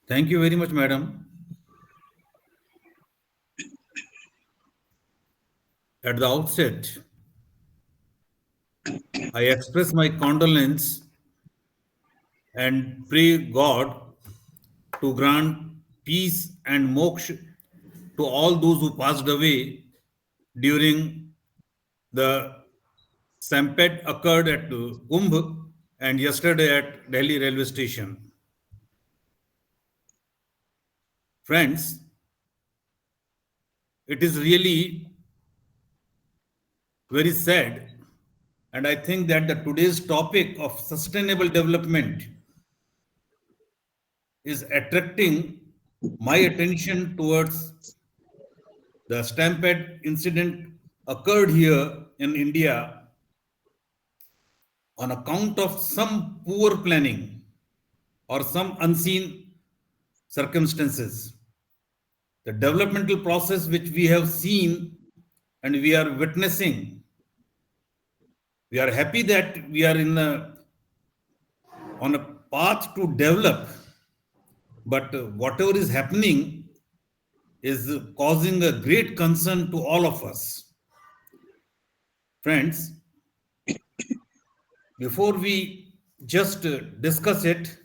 Thank you very much, madam. At the outset, I express my condolence and pray God to grant peace and moksha to all those who passed away during the stampede occurred at Kumbh and yesterday at Delhi railway station. Friends, it is really very sad, and I think that the today's topic of sustainable development is attracting my attention towards the stampede incident occurred here in India on account of some poor planning or some unseen circumstances. The developmental process which we have seen and we are witnessing, we are happy that we are on a path to develop, but whatever is happening is causing a great concern to all of us. Friends, before we just discuss it,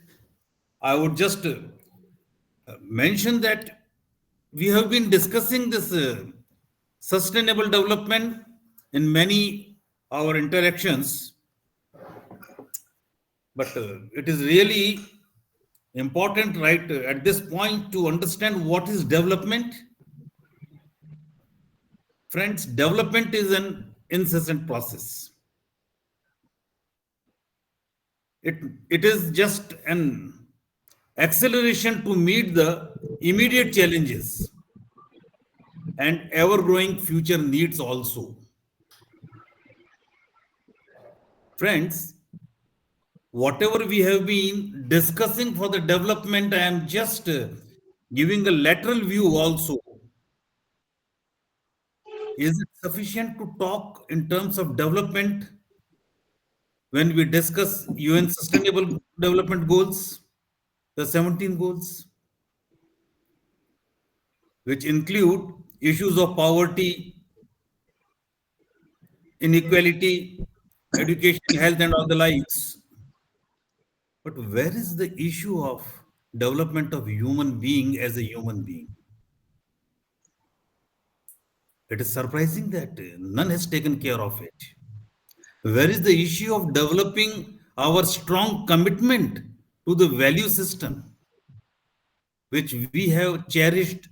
I would just mention that we have been discussing this sustainable development in many our interactions, but it is really important right at this point to understand what is development. Friends, development is an incessant process. It is just an acceleration to meet the immediate challenges and ever growing future needs also. Friends, whatever we have been discussing for the development, I am just giving a lateral view also. Is it sufficient to talk in terms of development when we discuss UN Sustainable Development Goals, the 17 goals, which include issues of poverty, inequality, education, health, and all the likes. But where is the issue of development of human being as a human being? It is surprising that none has taken care of it. Where is the issue of developing our strong commitment to the value system which we have cherished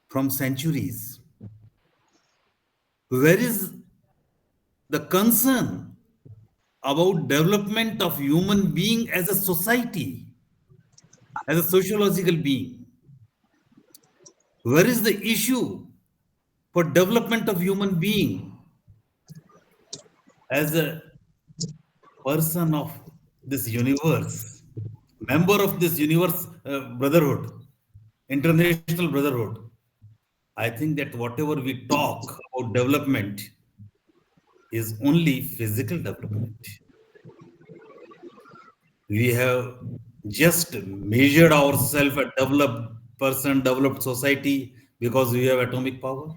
from centuries? Where is the concern about development of human being as a society, as a sociological being? Where is the issue for development of human being as a person of this universe, member of this universe brotherhood, international brotherhood? I think that whatever we talk about development is only physical development. We have just measured ourselves a developed person, developed society because we have atomic power.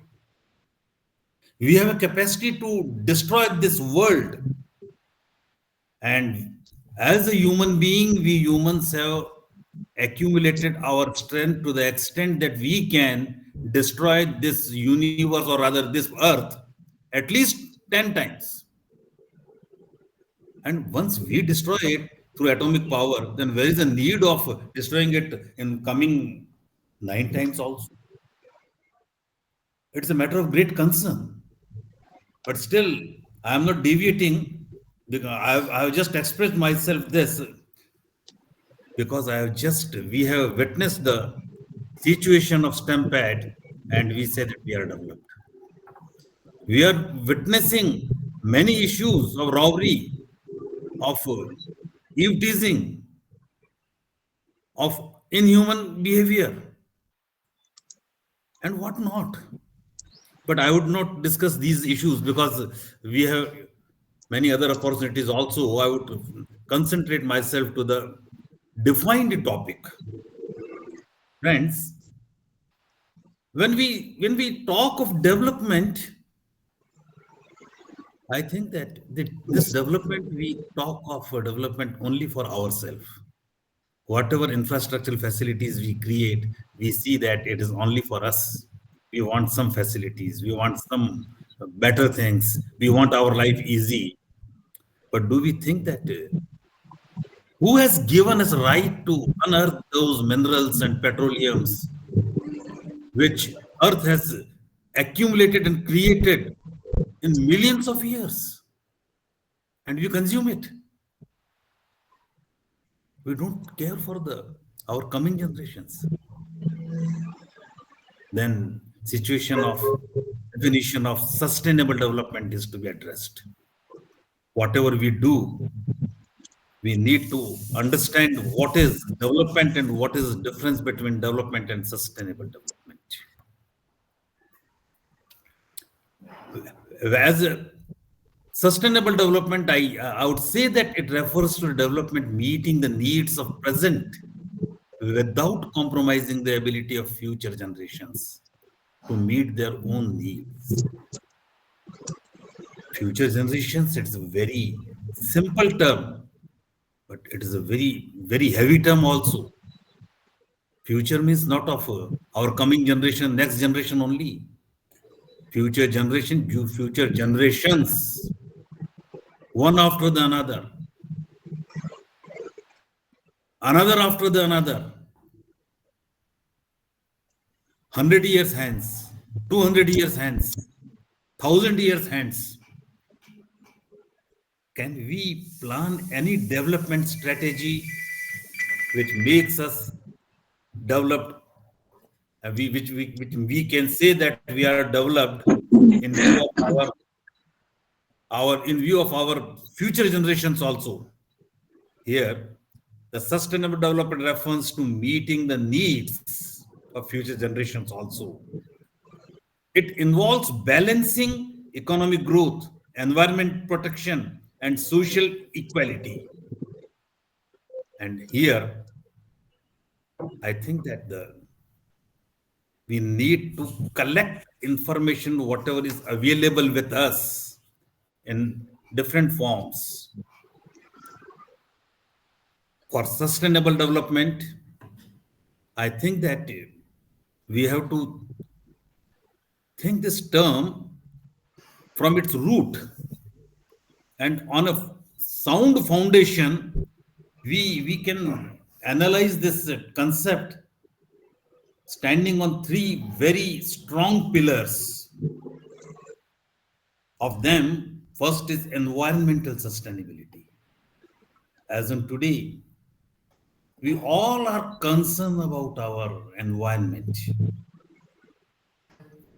We have a capacity to destroy this world. And as a human being, we humans have accumulated our strength to the extent that we can destroy this universe or rather this earth at least 10 times. And once we destroy it through atomic power, then where is the need of destroying it in coming 9 times also? It's a matter of great concern. But still, I am not deviating because I have just expressed myself this because we have witnessed the situation of stampede and we say that we are developed. We are witnessing many issues of robbery, of eve teasing, of inhuman behavior, and what not. But I would not discuss these issues because we have many other opportunities also. I would concentrate myself to the defined topic. Friends, when we talk of development, I think that this development, we talk of development only for ourselves. Whatever infrastructural facilities we create, we see that it is only for us. We want some facilities, we want some better things, we want our life easy. But do we think that who has given us right to unearth those minerals and petroleums which Earth has accumulated and created in millions of years, and we consume it? We don't care for the our coming generations. Then situation of definition of sustainable development is to be addressed. Whatever we do, we need to understand what is development and what is the difference between development and sustainable development. As a sustainable development, I would say that it refers to development meeting the needs of present without compromising the ability of future generations to meet their own needs. Future generations, it's a very simple term, but it is a very, very heavy term also. Future means not of our coming generation, next generation only. Future generation, future generations, one after the another after the another. 100 years hence, 200 years hence, 1,000 years hence. Can we plan any development strategy which makes us developed, which we can say that we are developed in view of in view of our future generations also? Here, the sustainable development refers to meeting the needs of future generations also. It involves balancing economic growth, environment protection, and social equality. And here, I think that we need to collect information, whatever is available with us in different forms. For sustainable development, I think that we have to think this term from its root, and on a sound foundation, we can analyze this concept standing on three very strong pillars. Of them, first is environmental sustainability. As in today, we all are concerned about our environment,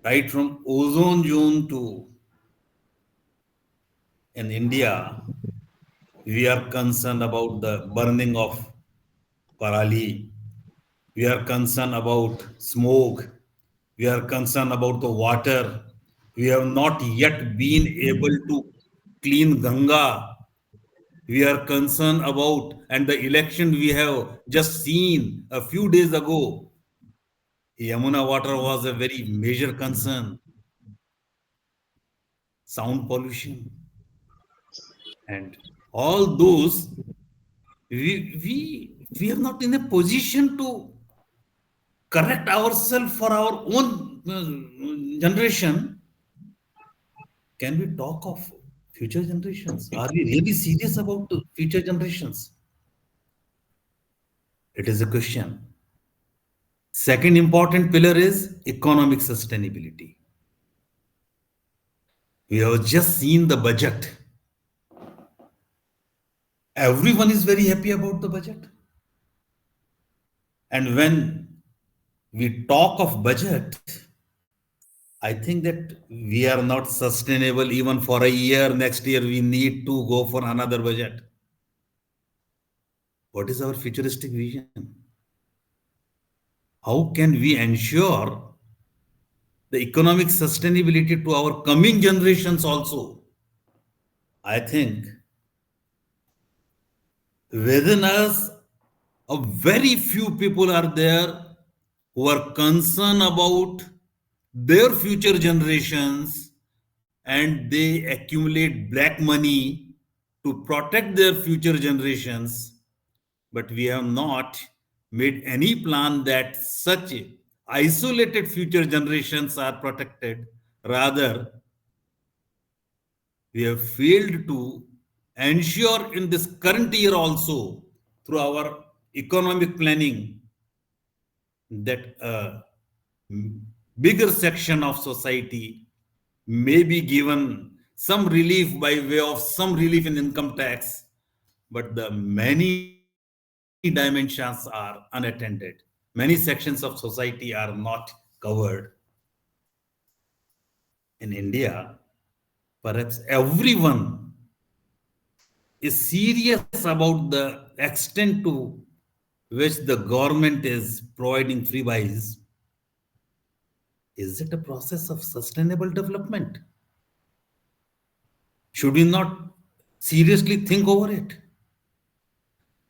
right from ozone zone to in India, we are concerned about the burning of parali. We are concerned about smoke. We are concerned about the water. We have not yet been able to clean Ganga. We are concerned about, and the election we have just seen a few days ago, Yamuna water was a very major concern. Sound pollution. And all those, we are not in a position to correct ourselves for our own generation. Can we talk of future generations? Are we really serious about the future generations? It is a question. Second important pillar is economic sustainability. We have just seen the budget. Everyone is very happy about the budget. And when we talk of budget, I think that we are not sustainable even for a year. Next year, we need to go for another budget. What is our futuristic vision? How can we ensure the economic sustainability to our coming generations also? I think within us A very few people are there who are concerned about their future generations, and they accumulate black money to protect their future generations. But we have not made any plan that such isolated future generations are protected. Rather, we have failed to ensure in this current year also through our economic planning that a bigger section of society may be given some relief by way of some relief in income tax, but the many dimensions are unattended. Many sections of society are not covered. In India, perhaps everyone is serious about the extent to which the government is providing free buys. Is it a process of sustainable development? Should we not seriously think over it?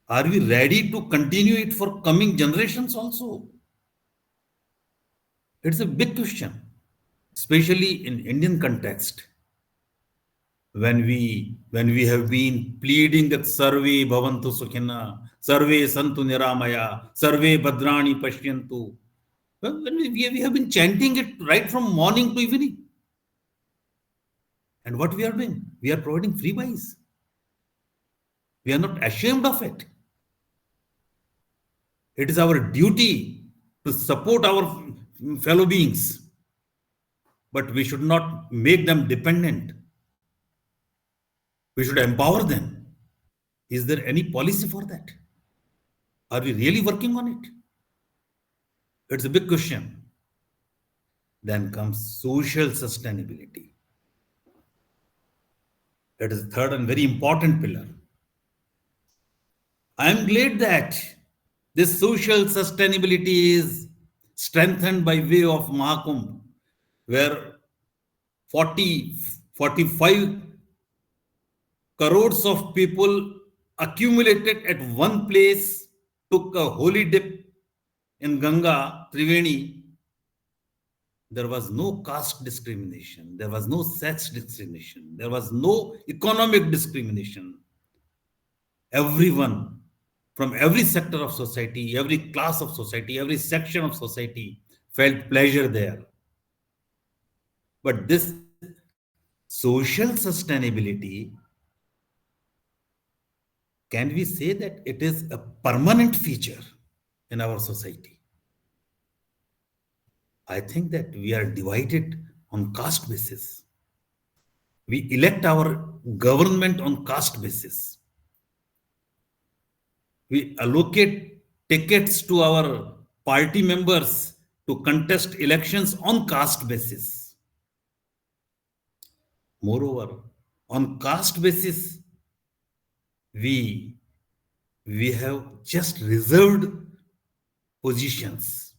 Are we ready to continue it for coming generations also? It's a big question, especially in Indian context, when we have been pleading that sarve bhavantu sukhina, sarve santu niramaya, sarve bhadrani pashyantu. Well, we have been chanting it right from morning to evening. And what we are doing? We are providing free buys. We are not ashamed of it. It is our duty to support our fellow beings, but we should not make them dependent. We should empower them. Is there any policy for that? Are we really working on it? It's a big question. Then comes social sustainability. That is the third and very important pillar. I am glad that this social sustainability is strengthened by way of Mahakumbh, where 40, 45 crores of people accumulated at one place, took a holy dip in Ganga, Triveni. There was no caste discrimination, there was no sex discrimination, there was no economic discrimination. Everyone from every sector of society, every class of society, every section of society felt pleasure there. But this social sustainability, can we say that it is a permanent feature in our society? I think that we are divided on caste basis. We elect our government on caste basis. We allocate tickets to our party members to contest elections on caste basis. Moreover, on caste basis, we we have just reserved positions,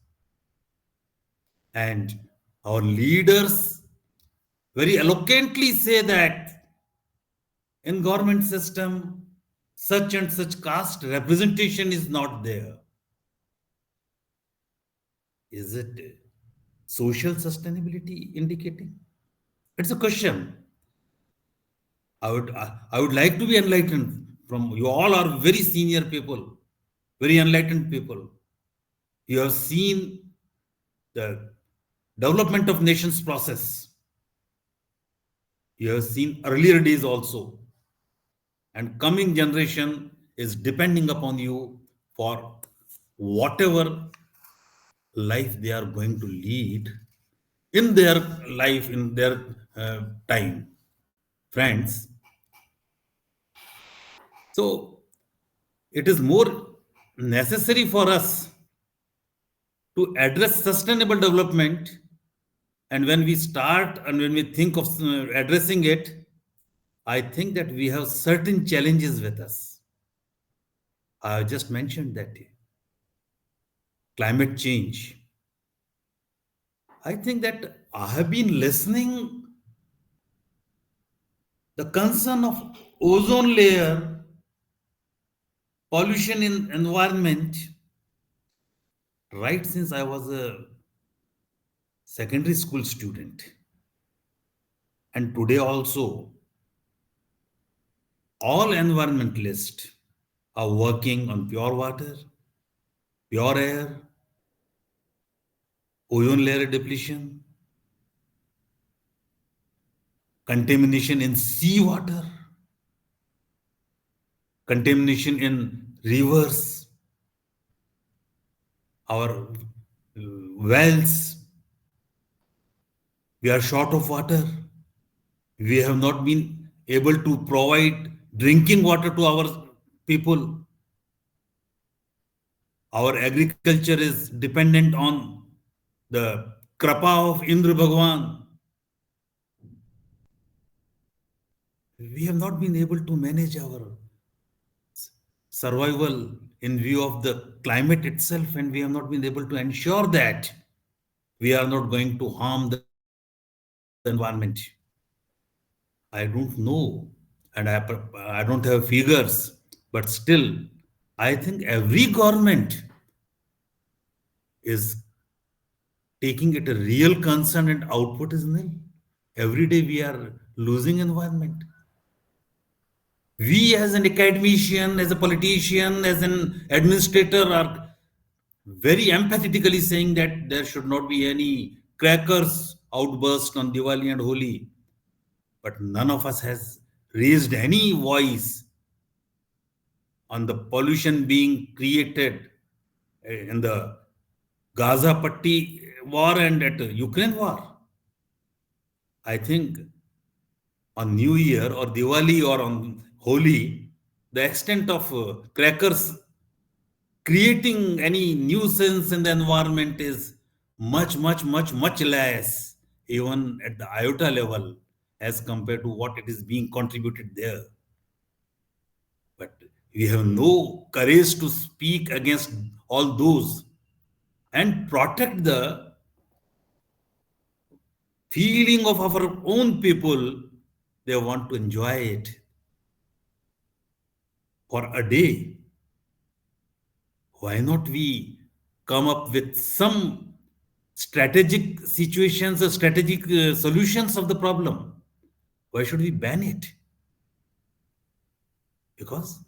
and our leaders very eloquently say that in government system such and such caste representation is not there. Is it social sustainability indicating? It's a question. I would like to be enlightened from you. All are very senior people, very enlightened people. You have seen the development of nations process. You have seen earlier days also, and coming generation is depending upon you for whatever life they are going to lead in their life, in their time. Friends, so it is more necessary for us to address sustainable development. And when we start and when we think of addressing it, I think that we have certain challenges with us. I just mentioned that climate change. I think that I have been listening the concern of ozone layer pollution in environment, right since I was a secondary school student, and today also, all environmentalists are working on pure water, pure air, ozone layer depletion, contamination in seawater, contamination in rivers, our wells. We are short of water. We have not been able to provide drinking water to our people. Our agriculture is dependent on the krapa of Indra Bhagwan. We have not been able to manage our survival in view of the climate itself, and we have not been able to ensure that we are not going to harm the environment. I don't know, and I don't have figures, but still, I think every government is taking it a real concern, and output is nil. Every day we are losing environment. We as an academician, as a politician, as an administrator are very empathetically saying that there should not be any crackers outburst on Diwali and Holi. But none of us has raised any voice on the pollution being created in the Gaza Patti war and at Ukraine war. I think on New Year or Diwali or on Holi, the extent of crackers creating any nuisance in the environment is much, much, much, much less, even at the iota level, as compared to what it is being contributed there. But we have no courage to speak against all those and protect the feeling of our own people. They want to enjoy it for a day. Why not we come up with some strategic situations or strategic solutions of the problem? Why should we ban it? Because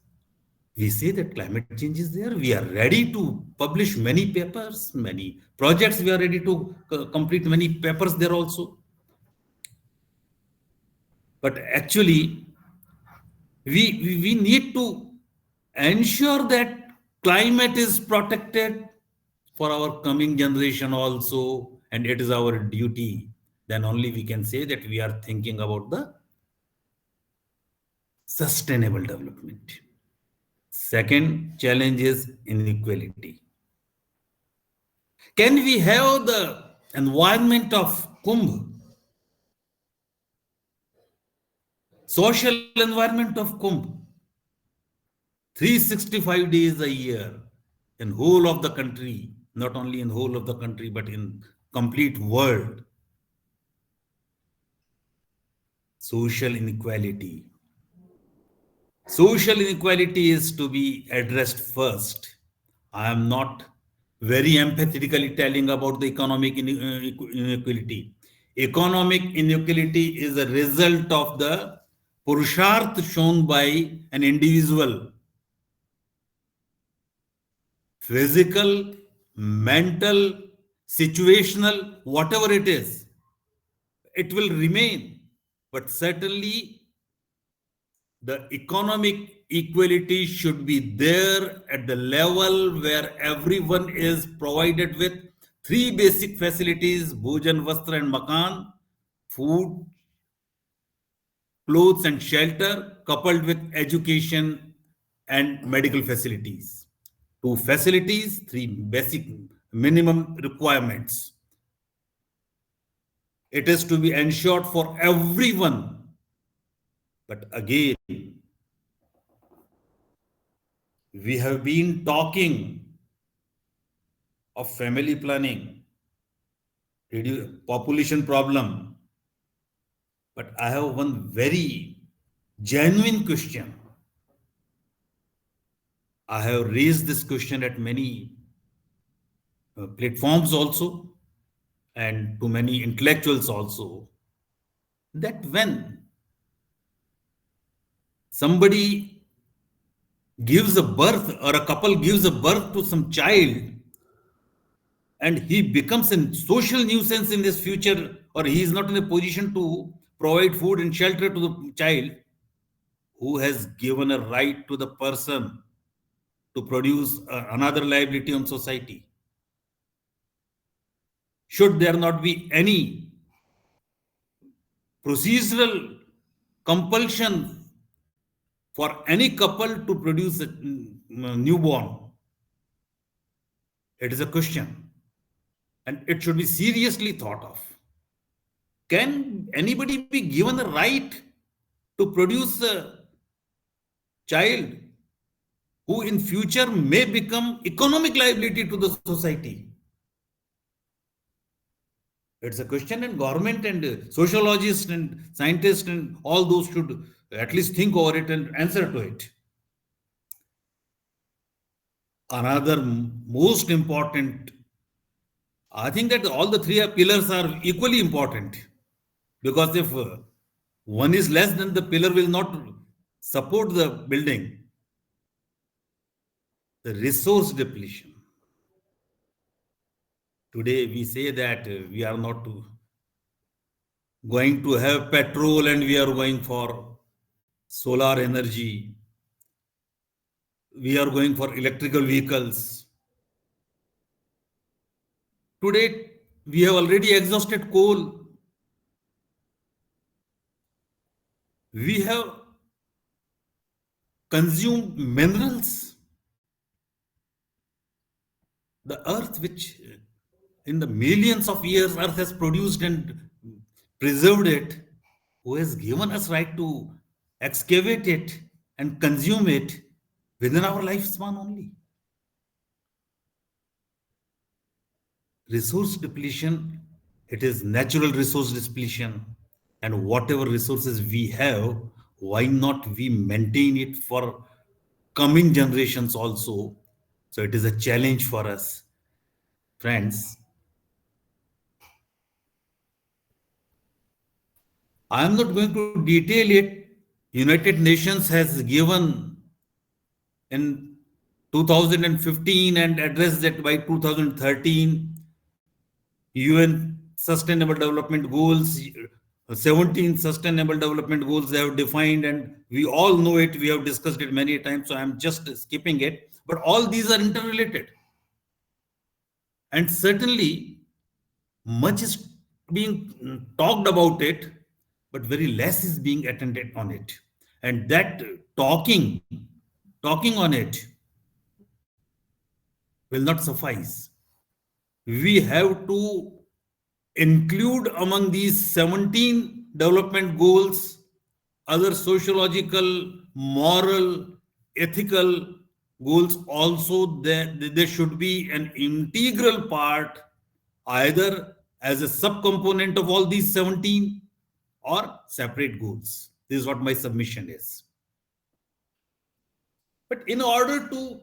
we say that climate change is there. We are ready to publish many papers, many projects. We are ready to complete many papers there also. But actually, we need to ensure that climate is protected for our coming generation also, and it is our duty. Then only we can say that we are thinking about the sustainable development. Second challenge is inequality. Can we have the environment of Kumbh, social environment of Kumbh, 365 days a year in whole of the country, not only in whole of the country, but in complete world? Social inequality. Social inequality is to be addressed first. I am not very empathetically telling about the economic inequality. Economic inequality is a result of the purusharth shown by an individual, physical, mental, situational, whatever it is, it will remain. But certainly, the economic equality should be there at the level where everyone is provided with three basic facilities: bhojan, vastra, and makan, food, clothes, and shelter, coupled with education and medical facilities. Two facilities, three basic minimum requirements. It is to be ensured for everyone. But again, we have been talking of family planning, population problem. But I have one very genuine question. I have raised this question at many platforms also, and to many intellectuals also, that when somebody gives a birth, or a couple gives a birth to some child, and he becomes a social nuisance in his future, or he is not in a position to provide food and shelter to the child, who has given a right to the person to produce another liability on society? Should there not be any procedural compulsion for any couple to produce a newborn? It is a question, and it should be seriously thought of. Can anybody be given a right to produce a child who in future may become economic liability to the society? It's a question, and government and sociologists and scientists and all those should at least think over it and answer to it. Another most important, I think that all the three pillars are equally important, because if one is less, then the pillar will not support the building. The resource depletion. Today we say that we are not going to have petrol and we are going for solar energy. We are going for electrical vehicles. Today we have already exhausted coal. We have consumed minerals. The earth, which in the millions of years earth has produced and preserved it, who has given us right to excavate it and consume it within our lifespan only. Resource depletion, it is natural resource depletion, and whatever resources we have, why not we maintain it for coming generations also? So it is a challenge for us, friends. I am not going to detail it. United Nations has given in 2015 and addressed that by 2013 UN Sustainable Development Goals, 17 Sustainable Development Goals they have defined, and we all know it. We have discussed it many times, so I'm just skipping it. But all these are interrelated. And certainly, much is being talked about it, but very less is being attended on it. And that talking on it will not suffice. We have to include among these 17 development goals other sociological, moral, ethical goals also. There should be an integral part, either as a subcomponent of all these 17 or separate goals. This is what my submission is. But in order to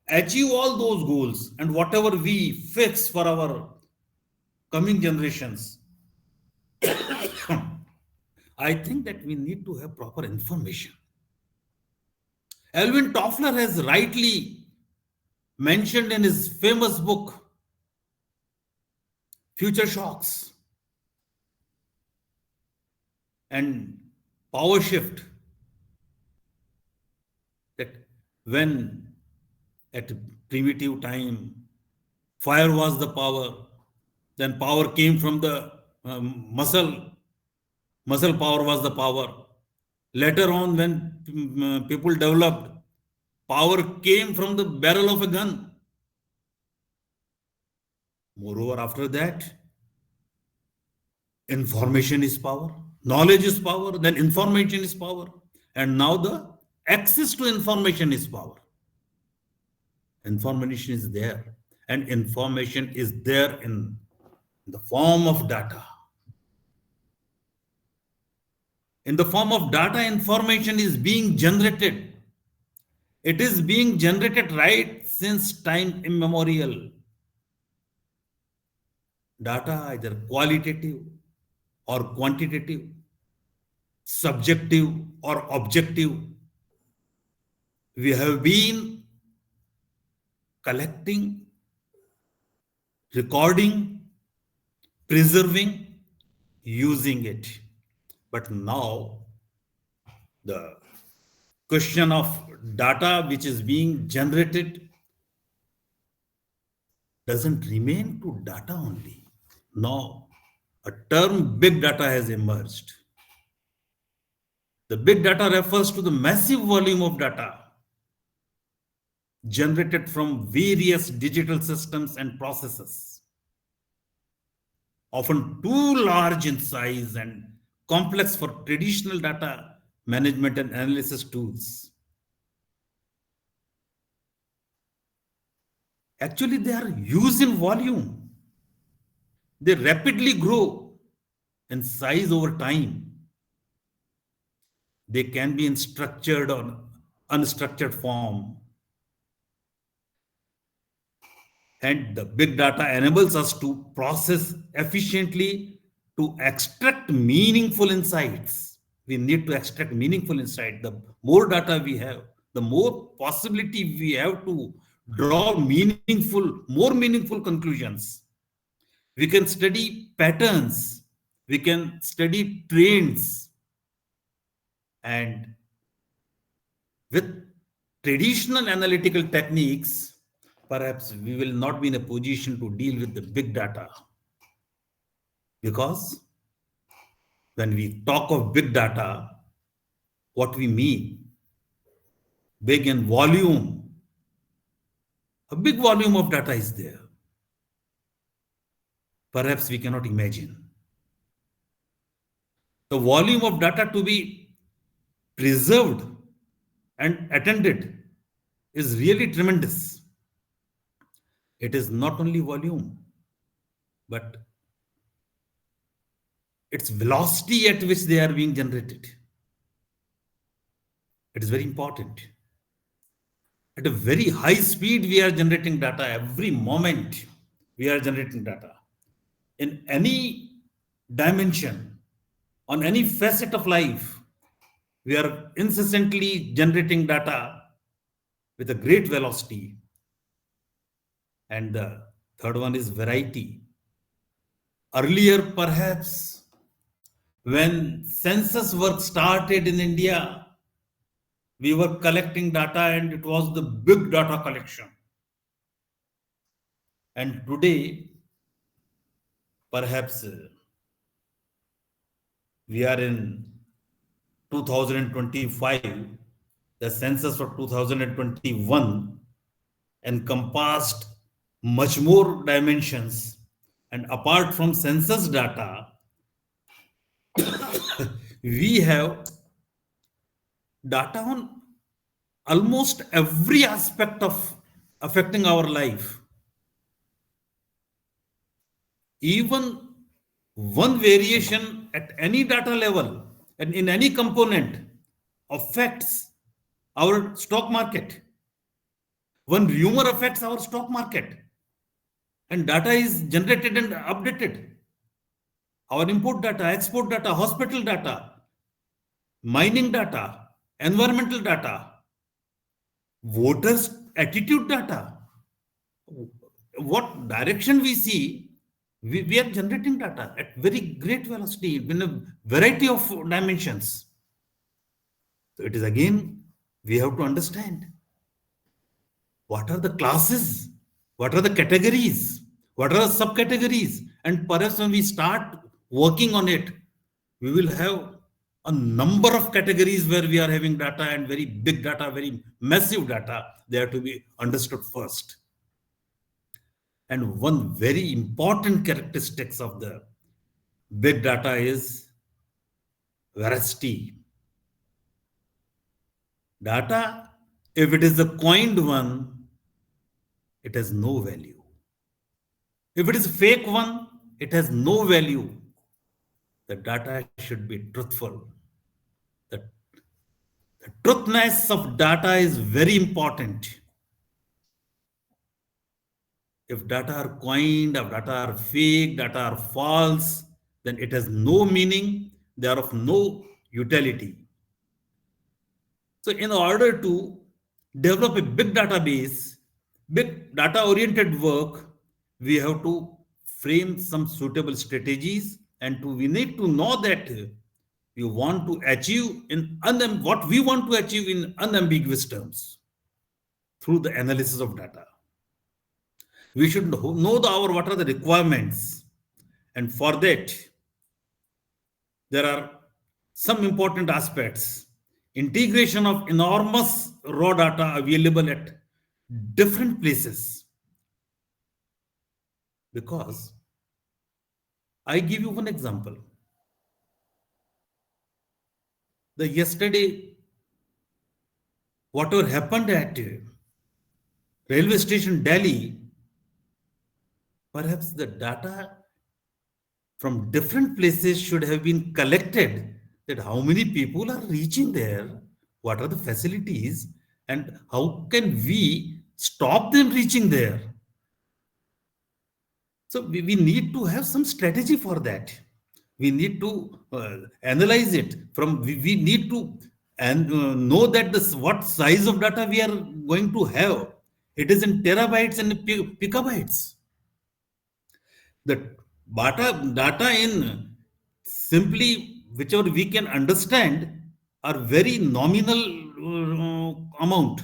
achieve all those goals and whatever we fix for our coming generations, I think that we need to have proper information. Alvin Toffler has rightly mentioned in his famous book, Future Shocks and Power Shift, that when at primitive time fire was the power, then power came from the muscle power was the power. Later on, when people developed, power came from the barrel of a gun. Moreover, after that, information is power, knowledge is power, then information is power, and now the access to information is power. Information is there, and information is there in the form of data. In the form of data, information is being generated. It is being generated right since time immemorial. Data, either qualitative or quantitative, subjective or objective, we have been collecting, recording, preserving, using it. But now the question of data which is being generated doesn't remain to data only. Now, a term big data has emerged. The big data refers to the massive volume of data generated from various digital systems and processes, often too large in size and complex for traditional data management and analysis tools. Actually, they are used in volume. They rapidly grow in size over time. They can be in structured or unstructured form. And the big data enables us to process efficiently to extract meaningful insights. We need to extract meaningful insight. The more data we have, the more possibility we have to draw more meaningful conclusions. We can study patterns, we can study trends, and with traditional analytical techniques, perhaps we will not be in a position to deal with the big data. Because when we talk of big data, what we mean, big in volume, a big volume of data is there. Perhaps we cannot imagine. The volume of data to be preserved and attended is really tremendous. It is not only volume, but its velocity at which they are being generated. It is very important. At a very high speed, we are generating data. Every moment, we are generating data. In any dimension, on any facet of life, we are incessantly generating data with a great velocity. And the third one is variety. Earlier, perhaps, when census work started in India, we were collecting data and it was the big data collection. And today, perhaps we are in 2025, the census for 2021 encompassed much more dimensions. And apart from census data, we have data on almost every aspect of affecting our life. Even one variation at any data level and in any component affects our stock market. One rumor affects our stock market, and data is generated and updated. Our import data, export data, hospital data, mining data, environmental data, voters' attitude data. What direction we see, we are generating data at very great velocity in a variety of dimensions. So it is again, we have to understand what are the classes, what are the categories, what are the subcategories, and perhaps when we start working on it, we will have a number of categories where we are having data and very big data, very massive data. They have to be understood first. And one very important characteristics of the big data is veracity. Data, if it is the coined one, it has no value. If it is a fake one, it has no value. The data should be truthful. The The truthness of data is very important. If data are coined, if data are fake, data are false, then it has no meaning, they are of no utility. So, in order to develop a big database, big data oriented work, we have to frame some suitable strategies and we need to know that we want to achieve what we want to achieve in unambiguous terms through the analysis of data. We should know what are the requirements, and for that there are some important aspects. Integration of enormous raw data available at different places. Because I give you one example. The yesterday, whatever happened at railway station Delhi, perhaps the data from different places should have been collected, that how many people are reaching there, what are the facilities, and how can we stop them reaching there. So we need to have some strategy for that. We need to analyze it from. We need to and know that this what size of data we are going to have. It is in terabytes and picobytes. The data in simply whichever we can understand are very nominal amount.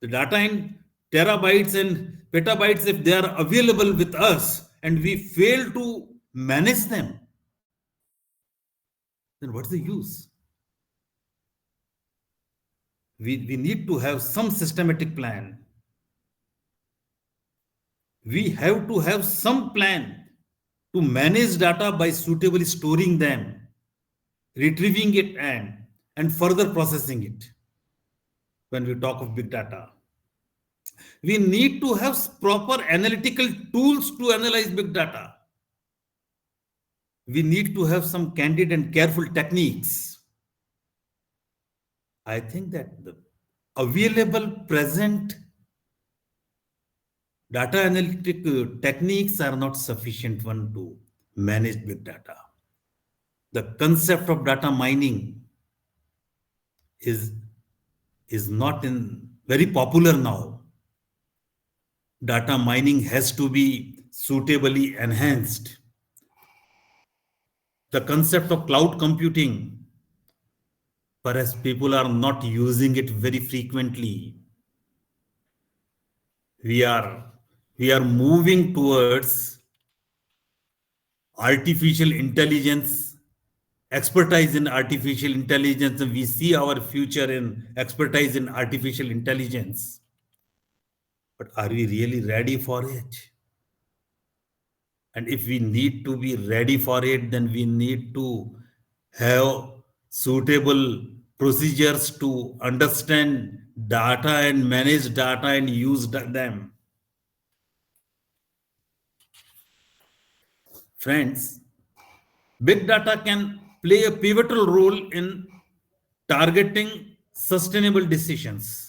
The data in terabytes and petabytes, if they are available with us and we fail to manage them, then what's the use? We need to have some systematic plan. We have to have some plan to manage data by suitably storing them, retrieving it, and further processing it. When we talk of big data, we need to have proper analytical tools to analyze big data. We need to have some candid and careful techniques. I think that the available present data analytic techniques are not sufficient one to manage big data. The concept of data mining is not in very popular now. Data mining has to be suitably enhanced. The concept of cloud computing, perhaps people are not using it very frequently. We are moving towards artificial intelligence, expertise in artificial intelligence, and we see our future in expertise in artificial intelligence. But are we really ready for it? And if we need to be ready for it, then we need to have suitable procedures to understand data and manage data and use them. Friends, big data can play a pivotal role in targeting sustainable decisions.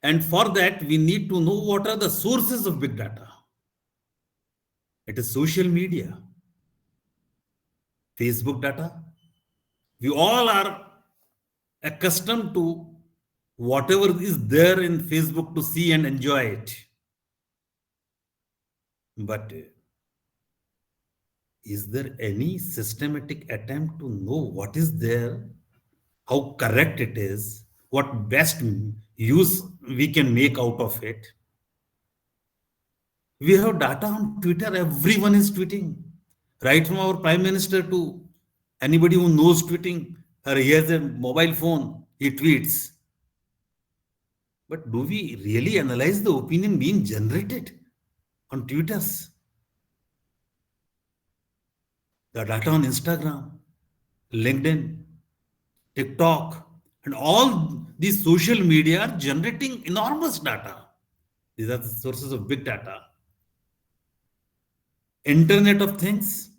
And for that, we need to know what are the sources of big data. It is social media, Facebook data. We all are accustomed to whatever is there in Facebook to see and enjoy it. But is there any systematic attempt to know what is there, how correct it is, what best use we can make out of it? We have data on Twitter, everyone is tweeting, right from our Prime Minister to anybody who knows tweeting, or he has a mobile phone, he tweets. But do we really analyze the opinion being generated on Twitters? The data on Instagram, LinkedIn, TikTok, and all these social media are generating enormous data. These are the sources of big data. Internet of Things.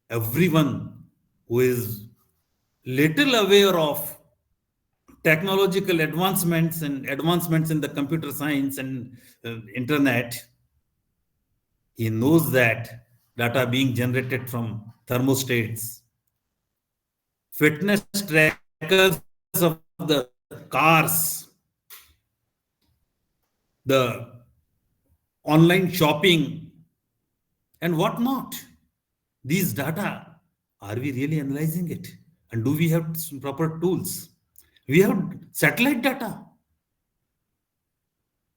Everyone who is little aware of technological advancements and advancements in the computer science and internet, he knows that data being generated from thermostats, fitness trackers of the cars, the online shopping, and whatnot. These data, are we really analyzing it? And do we have proper tools? We have satellite data.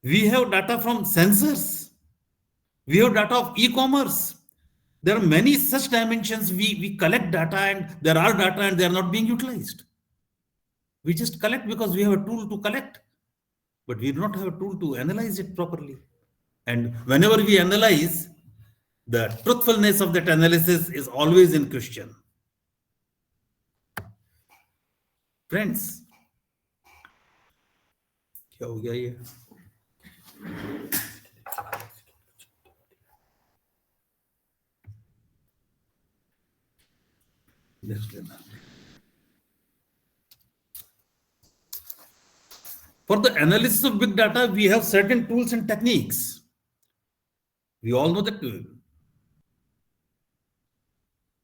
We have data from sensors. We have data of e-commerce. There are many such dimensions. We collect data, and there are data and they are not being utilized. We just collect because we have a tool to collect, but we do not have a tool to analyze it properly. And whenever we analyze, the truthfulness of that analysis is always in question. Friends, क्या हो गया ये? For the analysis of big data, we have certain tools and techniques. We all know that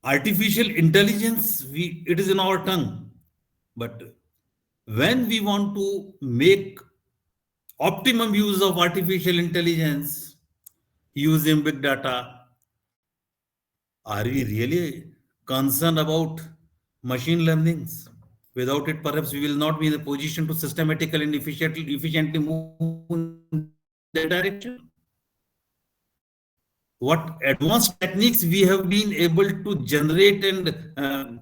artificial intelligence, it is in our tongue. But when we want to make optimum use of artificial intelligence using big data, are we really concerned about machine learnings? Without it, perhaps we will not be in a position to systematically and efficiently move in that direction. What advanced techniques we have been able to generate and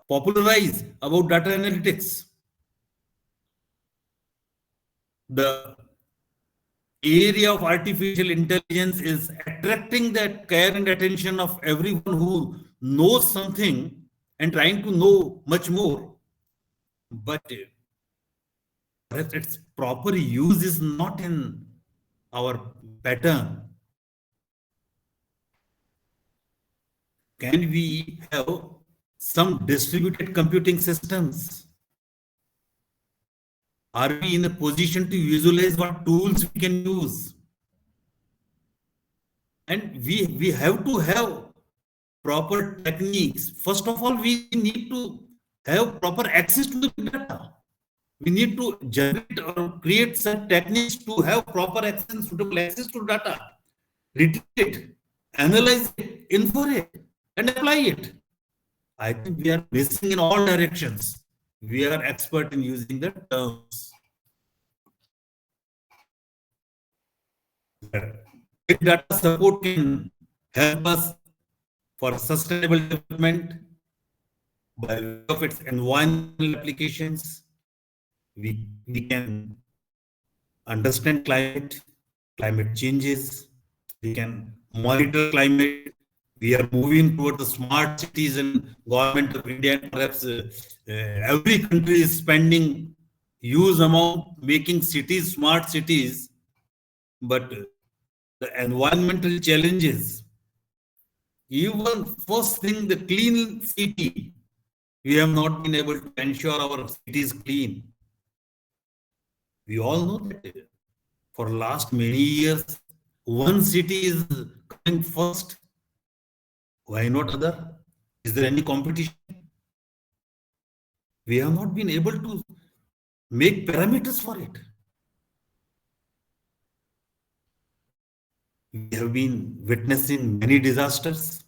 popularize about data analytics. The area of artificial intelligence is attracting the care and attention of everyone who knows something and trying to know much more. But perhaps its proper use is not in our pattern. Can we have some distributed computing systems? Are we in a position to visualize what tools we can use? And we have to have proper techniques. First of all, we need to have proper access to the data. We need to generate or create some techniques to have proper access, suitable access to data, retrieve it, analyze it, infer it, and apply it. I think we are missing in all directions. We are expert in using the terms. Big data support can help us for sustainable development by way of its environmental applications. We can understand climate changes. We can monitor climate. We are moving toward the smart cities, and government of India, and perhaps every country is spending huge amount making cities smart cities. But the environmental challenges, even first thing, the clean city, we have not been able to ensure our cities clean. We all know that for last many years, one city is coming first. Why not other? Is there any competition? We have not been able to make parameters for it. We have been witnessing many disasters,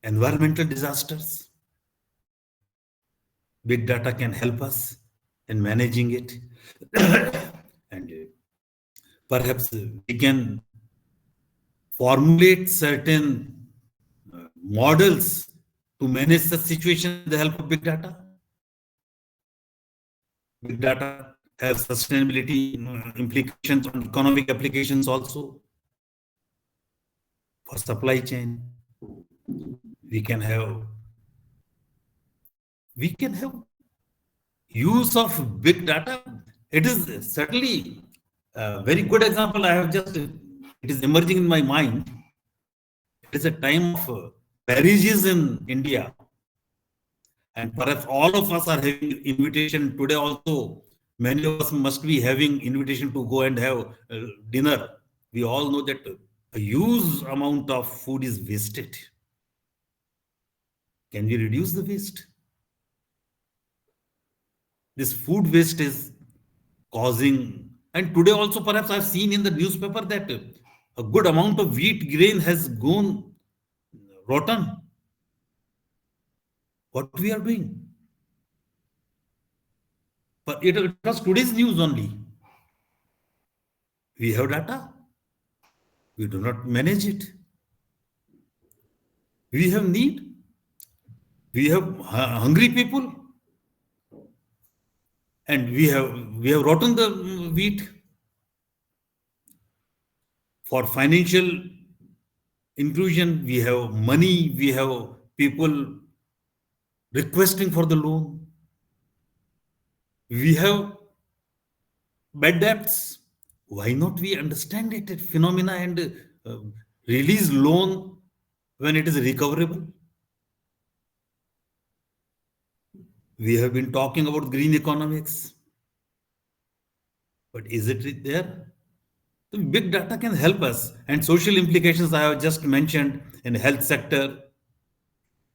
environmental disasters. Big data can help us in managing it. And perhaps we can formulate certain models to manage such situations with the help of big data. Big data has sustainability implications on economic applications also. For supply chain, we can have use of big data. It is certainly a very good example. It is emerging in my mind. It is a time of perishes in India. And perhaps all of us are having invitation today also. Many of us must be having invitation to go and have dinner. We all know that a huge amount of food is wasted. Can we reduce the waste? This food waste is causing, and today also perhaps I've seen in the newspaper that a good amount of wheat grain has gone rotten. What we are doing? But it was today's news only. We have data. We do not manage it. We have need. We have hungry people, and we have rotten the wheat for financial inclusion. We have money. We have people requesting for the loan. We have bad debts. Why not we understand it phenomena and release loan when it is recoverable? We have been talking about green economics, but is it there? So big data can help us, and social implications I have just mentioned in health sector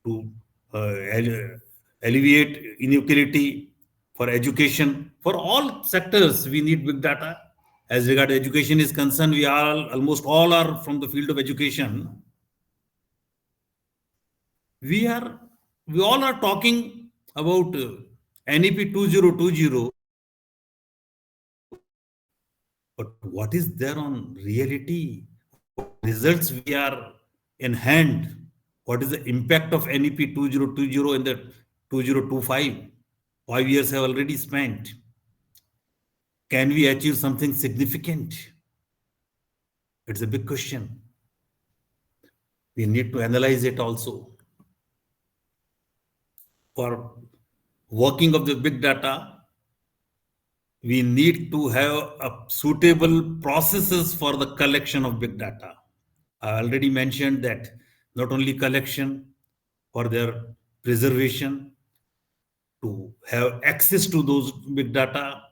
to alleviate inequality, for education, for all sectors we need big data. As regard education is concerned, we are almost all are from the field of education. We all are talking about NEP 2020, but what is there on reality? What results we are in hand? What is the impact of NEP 2020 in the 2025? 5 years have already spent. Can we achieve something significant? It's a big question. We need to analyze it also. For working of the big data, we need to have a suitable processes for the collection of big data. I already mentioned that not only collection, for their preservation, to have access to those big data,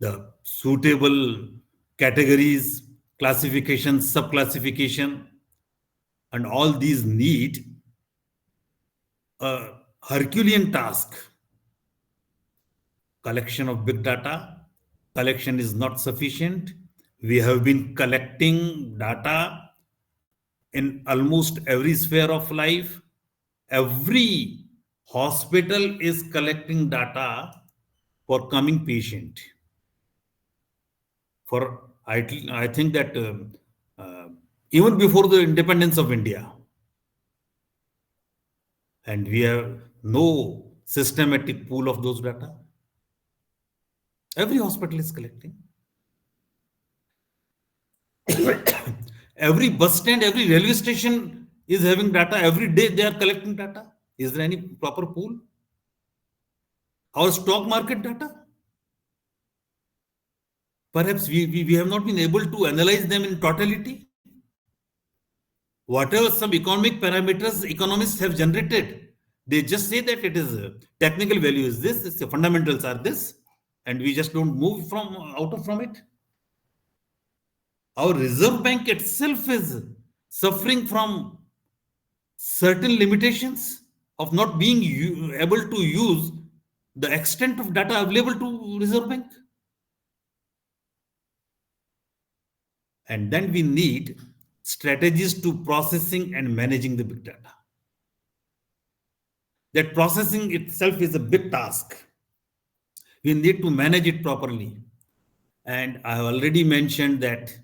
the suitable categories, classification, subclassification, and all these need a Herculean task. Collection of big data. Collection is not sufficient. We have been collecting data in almost every sphere of life. Every hospital is collecting data for coming patient. I think that even before the independence of India, and we have no systematic pool of those data. Every hospital is collecting. Every bus stand, every railway station is having data. Every day they are collecting data. Is there any proper pool? Our stock market data? Perhaps we have not been able to analyze them in totality. Whatever some economic parameters economists have generated, they just say that it is technical value is this, the fundamentals are this, and we just don't move from it. Our Reserve Bank itself is suffering from certain limitations of not being able to use the extent of data available to Reserve Bank. And then we need strategies to processing and managing the big data. That processing itself is a big task. We need to manage it properly. And I have already mentioned that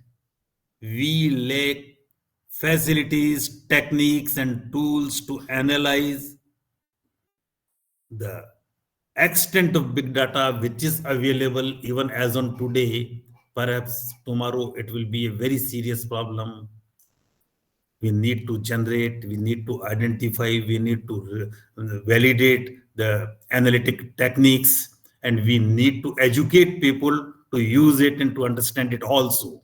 we lack facilities, techniques, and tools to analyze the extent of big data which is available even as on today. Perhaps tomorrow it will be a very serious problem. We need to generate, we need to identify, we need to validate the analytic techniques, and we need to educate people to use it and to understand it also.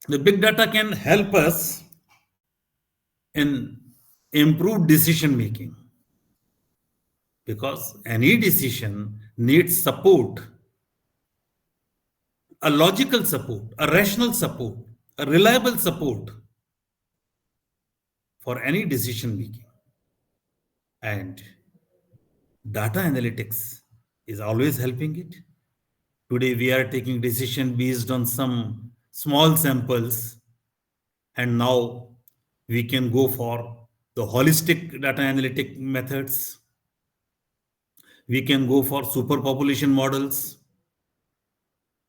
The big data can help us in improved decision making because any decision needs support, a logical support, a rational support, a reliable support for any decision making. And data analytics is always helping it. Today we are taking decision based on some small samples, and now we can go for the holistic data analytic methods. We can go for superpopulation models.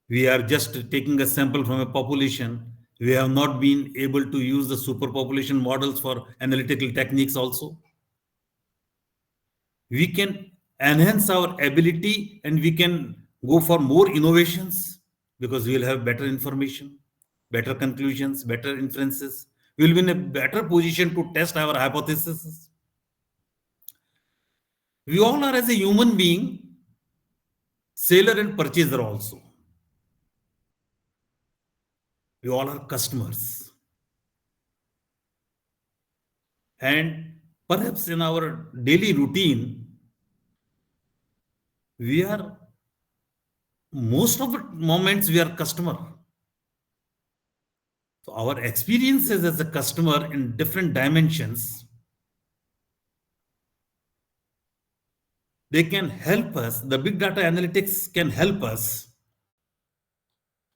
We are just taking a sample from a population. We have not been able to use the superpopulation models for analytical techniques also. We can enhance our ability and we can go for more innovations because we will have better information, better conclusions, better inferences. We will be in a better position to test our hypotheses. We all are, as a human being, seller and purchaser also. We all are customers. And perhaps in our daily routine, we are most of the moments we are customer. So our experiences as a customer in different dimensions, they can help us. The big data analytics can help us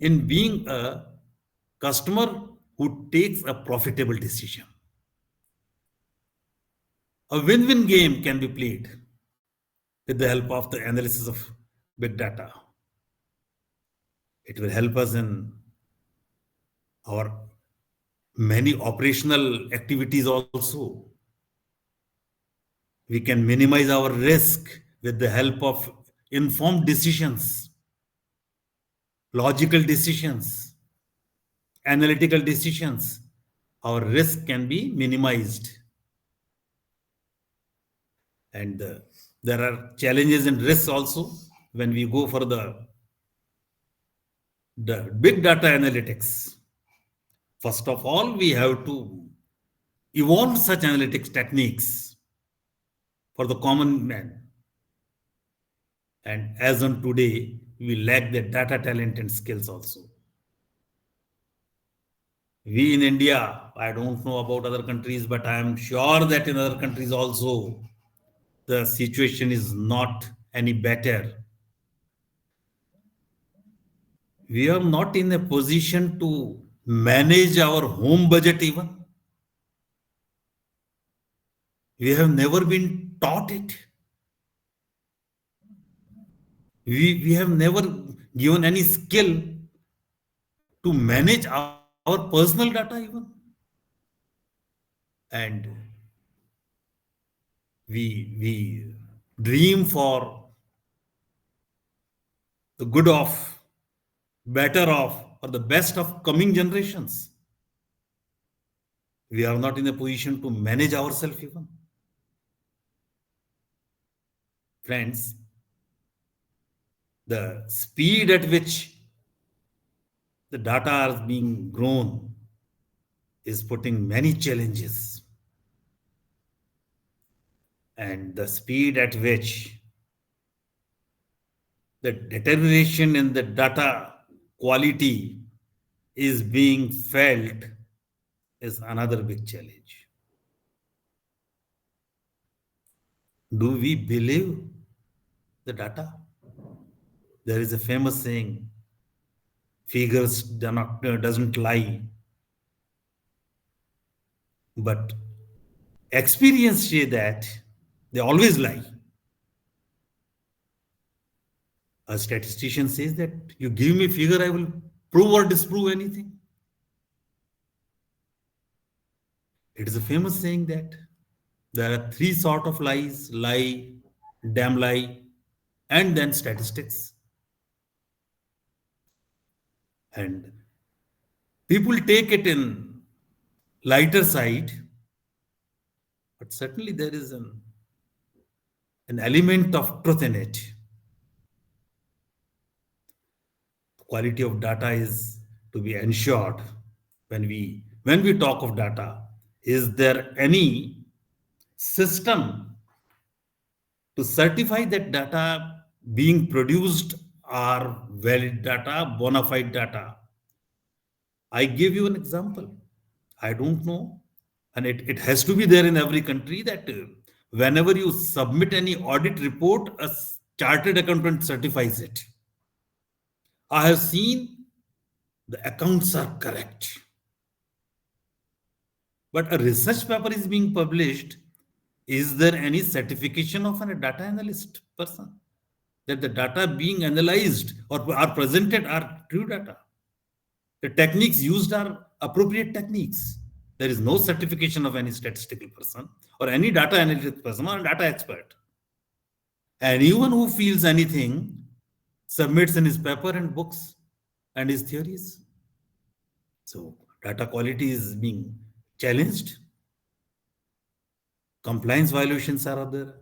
in being a customer who takes a profitable decision. A win-win game can be played with the help of the analysis of big data. It will help us in our many operational activities also. We can minimize our risk with the help of informed decisions, logical decisions, analytical decisions. Our risk can be minimized. And there are challenges and risks also when we go for the big data analytics. First of all, we have to evolve such analytics techniques for the common man. And as on today, we lack the data talent and skills also. We in India, I don't know about other countries, but I am sure that in other countries also, the situation is not any better. We are not in a position to manage our home budget even. We have never been taught it. We have never given any skill to manage our personal data even. And we dream for the good of, better of, or the best of coming generations. We are not in a position to manage ourselves even. Friends, the speed at which the data is being grown is putting many challenges. And the speed at which the deterioration in the data quality is being felt is another big challenge. Do we believe the data? There is a famous saying, figures doesn't lie, but experience say that they always lie. A statistician says that you give me a figure, I will prove or disprove anything. It is a famous saying that there are three sort of lies: lie, damn lie, and then statistics. And people take it in lighter side, but certainly there is an element of truth in it. Quality of data is to be ensured. when we talk of data, is there any system to certify that data being produced are valid data, bona fide data? I give you an example. I don't know. And it has to be there in every country that whenever you submit any audit report, a chartered accountant certifies it. I have seen the accounts are correct. But a research paper is being published. Is there any certification of a data analyst person that the data being analyzed or are presented are true data? The techniques used are appropriate techniques. There is no certification of any statistical person or any data analytics person or data expert. Anyone who feels anything submits in his paper and books and his theories. So data quality is being challenged. Compliance violations are there.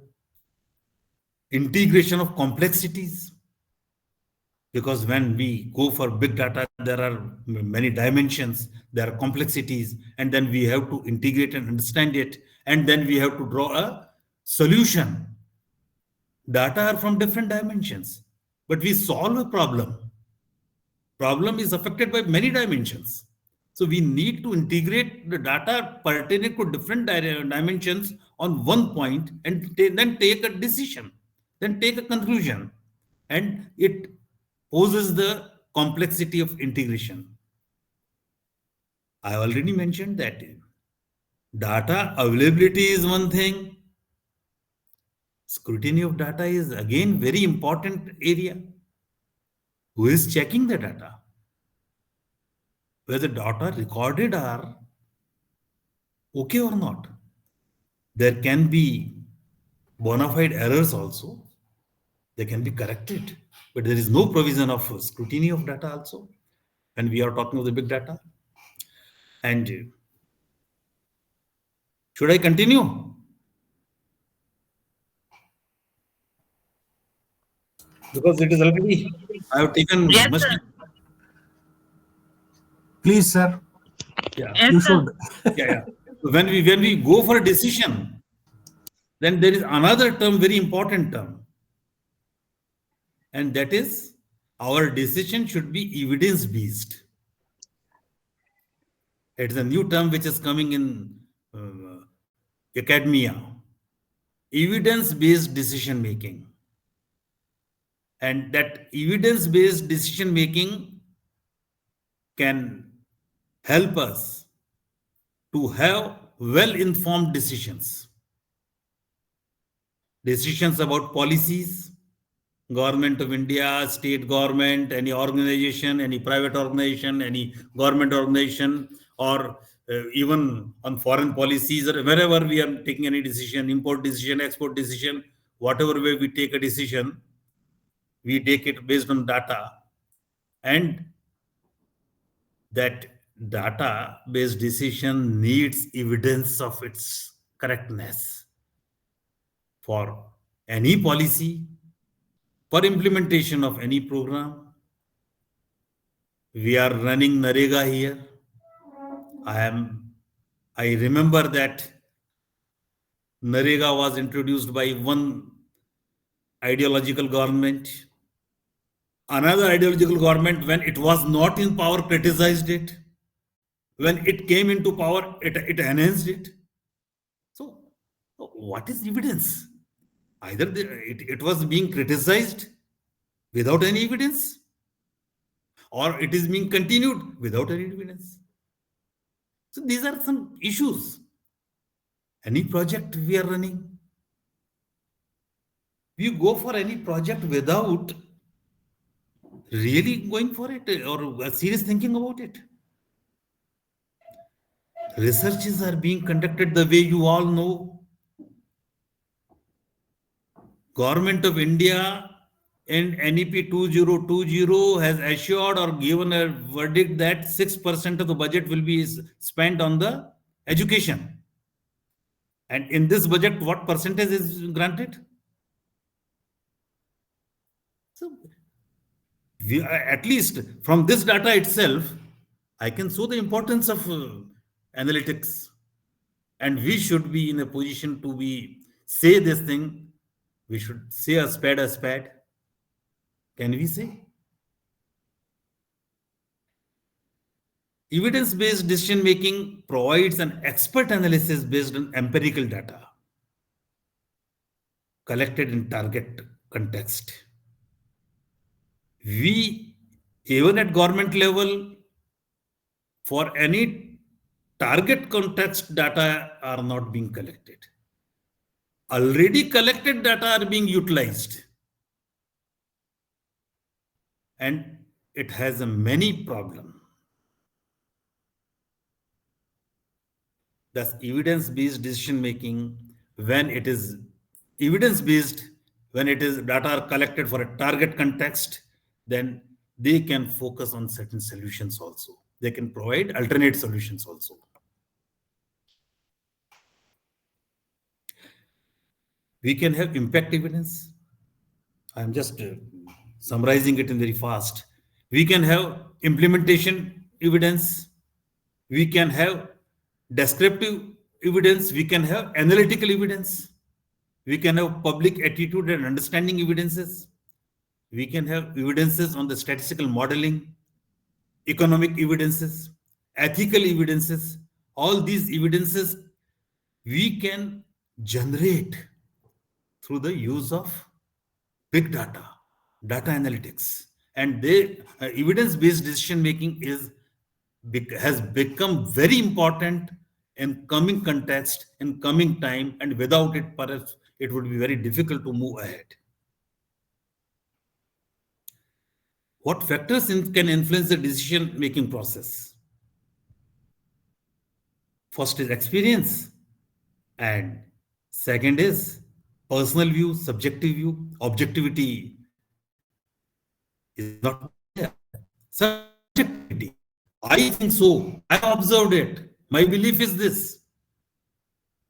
Integration of complexities. Because when we go for big data, there are many dimensions, there are complexities, and then we have to integrate and understand it, and then we have to draw a solution. Data are from different dimensions, but we solve a problem. Problem is affected by many dimensions. So we need to integrate the data pertaining to different dimensions on one point and then take a decision, then take a conclusion. And it poses the complexity of integration. I already mentioned that data availability is one thing. Scrutiny of data is again very important area. Who is checking the data? Whether data recorded are okay or not. There can be bona fide errors also. They can be corrected, but there is no provision of scrutiny of data also when we are talking of the big data. And should I continue? Because it is already, I have taken Yes, much. sir. Please, sir, Yeah, you Yes, should. sir. yeah. When we go for a decision, then there is another term, very important term, and that is our decision should be evidence based. It's a new term which is coming in academia. Evidence based decision making. And that evidence based decision making can help us to have well informed decisions. Decisions about policies, government of India, state government, any organization, any private organization, any government organization, or even on foreign policies, or wherever we are taking any decision, import decision, export decision, whatever way we take a decision, we take it based on data. And that data based decision needs evidence of its correctness for any policy, for implementation of any program. We are running Narega here. I remember that Narega was introduced by one ideological government. Another ideological government, when it was not in power, criticized it. When it came into power, it enhanced it. So, what is evidence? Either it was being criticized without any evidence, or it is being continued without any evidence. So these are some issues. Any project we are running, we go for any project without really going for it or serious thinking about it. Researches are being conducted the way you all know. Government of India in NEP 2020 has assured or given a verdict that 6% of the budget will be spent on the education. And in this budget, what percentage is granted? So, at least from this data itself, I can show the importance of analytics, and we should be in a position to be say this thing. We should say a spade a spade. Can we say? Evidence-based decision making provides an expert analysis based on empirical data collected in target context. We, even at government level, for any target context data are not being collected. Already collected data are being utilized, and it has a many problem. Thus, evidence-based decision making, when it is evidence-based, when it is data are collected for a target context, then they can focus on certain solutions also. They can provide alternate solutions also. We can have impact evidence. I'm just summarizing it in very fast. We can have implementation evidence. We can have descriptive evidence. We can have analytical evidence. We can have public attitude and understanding evidences. We can have evidences on the statistical modeling, economic evidences, ethical evidences. All these evidences we can generate through the use of big data, data analytics, and evidence-based decision making has become very important in coming context, in coming time, and without it, perhaps it would be very difficult to move ahead. What factors can influence the decision making process? First is experience, and second is personal view, subjective view, objectivity is not there. Subjectivity. I think so. I observed it. My belief is this.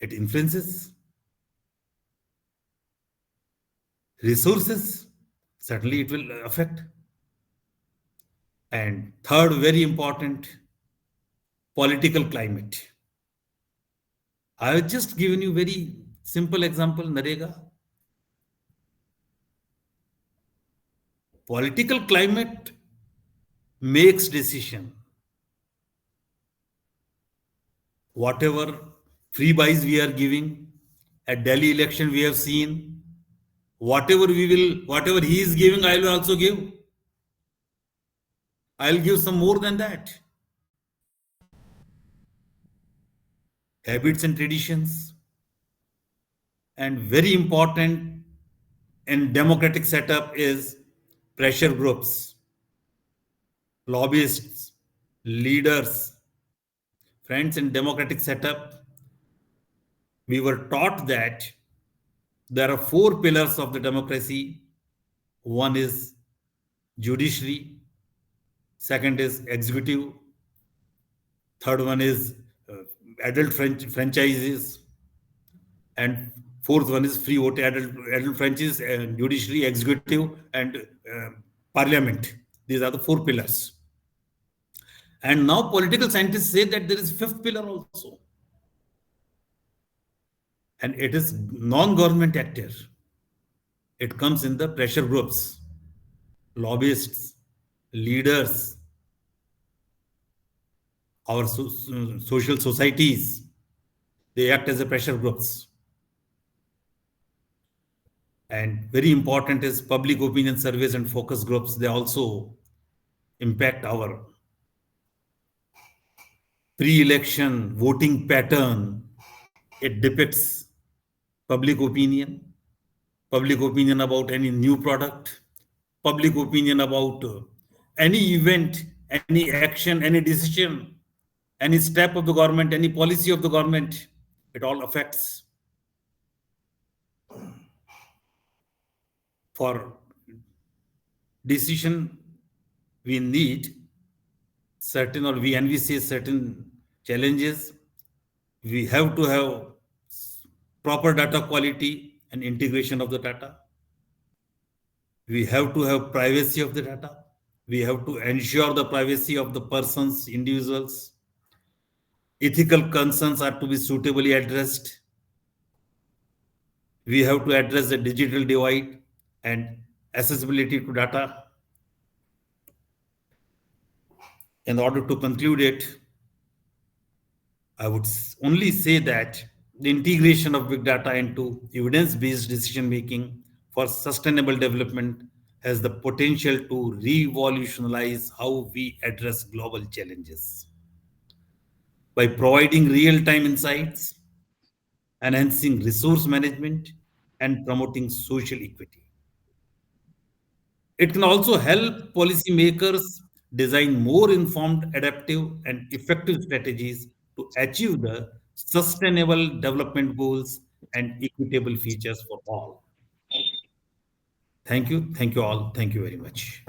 It influences resources. Certainly, it will affect. And third, very important, political climate. I have just given you very simple example, Narega. Political climate makes decision. Whatever free buys we are giving, at Delhi election we have seen, whatever he is giving, I will also give. I'll give some more than that. Habits and traditions, and very important in democratic setup is pressure groups, lobbyists, leaders. Friends, in democratic setup, we were taught that there are four pillars of the democracy. One is judiciary, second is executive, third one is adult franchises, and fourth one is free vote, adult franchise, and judiciary, executive, and parliament. These are the four pillars. And now political scientists say that there is fifth pillar also, and it is non-government actor. It comes in the pressure groups, lobbyists, leaders, our social societies. They act as a pressure groups. And very important is public opinion surveys and focus groups. They also impact our pre-election voting pattern. It depicts public opinion about any new product, public opinion about any event, any action, any decision, any step of the government, any policy of the government. It all affects. For decision, we need certain, or we say certain challenges. We have to have proper data quality and integration of the data. We have to have privacy of the data. We have to ensure the privacy of the persons, individuals. Ethical concerns are to be suitably addressed. We have to address the digital divide and accessibility to data. In order to conclude it, I would only say that the integration of big data into evidence based decision making for sustainable development has the potential to revolutionize how we address global challenges. By providing real time insights, enhancing resource management, and promoting social equity. It can also help policymakers design more informed, adaptive, and effective strategies to achieve the sustainable development goals and equitable features for all. Thank you. Thank you all. Thank you very much.